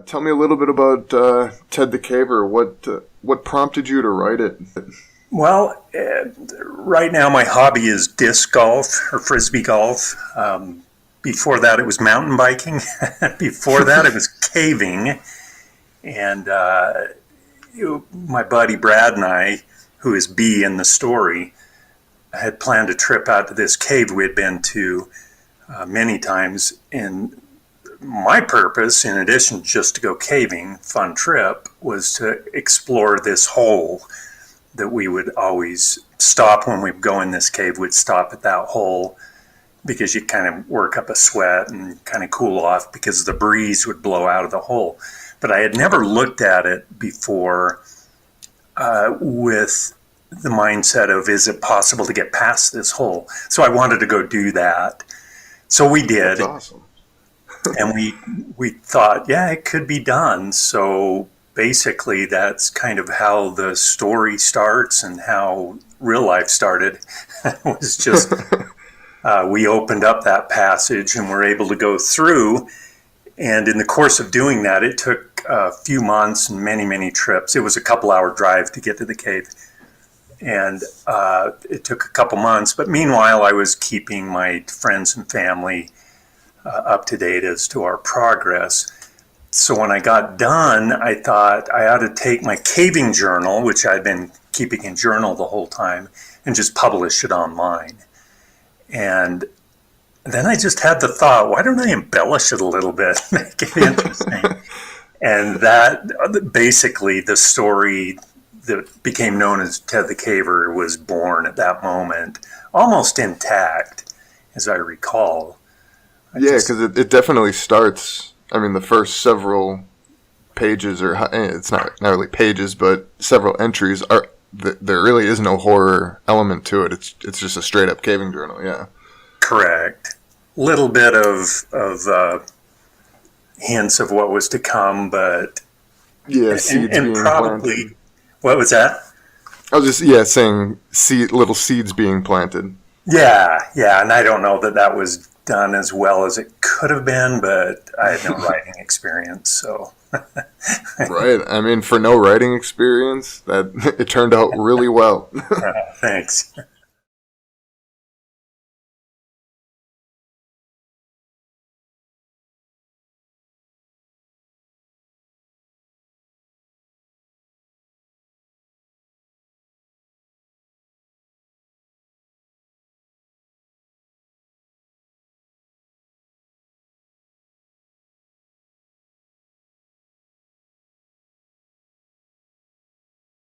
Tell me a little bit about Ted the Caver. What prompted you to write it? Well, right now my hobby is disc golf or frisbee golf. Before that, it was mountain biking. Before that, it was caving. And my buddy Brad and I, who is B in the story, had planned a trip out to this cave we had been to many times. And my purpose, in addition just to go caving, fun trip, was to explore this hole that we would always stop when we'd go in this cave. We'd stop at that hole because you kind of work up a sweat and kind of cool off because the breeze would blow out of the hole. But I had never looked at it before with the mindset of, is it possible to get past this hole? So I wanted to go do that. So we did. That's awesome. And we thought, yeah, it could be done. So basically, that's kind of how the story starts and how real life started. It was just, we opened up that passage and were able to go through. And in the course of doing that, it took a few months and many, many trips. It was a couple-hour drive to get to the cave. And it took a couple months. But meanwhile, I was keeping my friends and family up to date as to our progress. So when I got done, I thought I ought to take my caving journal, which I'd been keeping in journal the whole time, and just publish it online. And then I just had the thought, why don't I embellish it a little bit, make it interesting? And that basically the story that became known as Ted the Caver was born at that moment, almost intact, as I recall. Because it definitely starts. I mean, the first several pages, or it's not really pages, but several entries are. There really is no horror element to it. It's just a straight up caving journal. Yeah. Correct. Little bit of hints of what was to come, but seeds and being probably planted. What was that? I was just saying little seeds being planted. Yeah, and I don't know that was done as well as it could have been, but I had no writing experience, so. Right. I mean, for no writing experience, that it turned out really well. Thanks.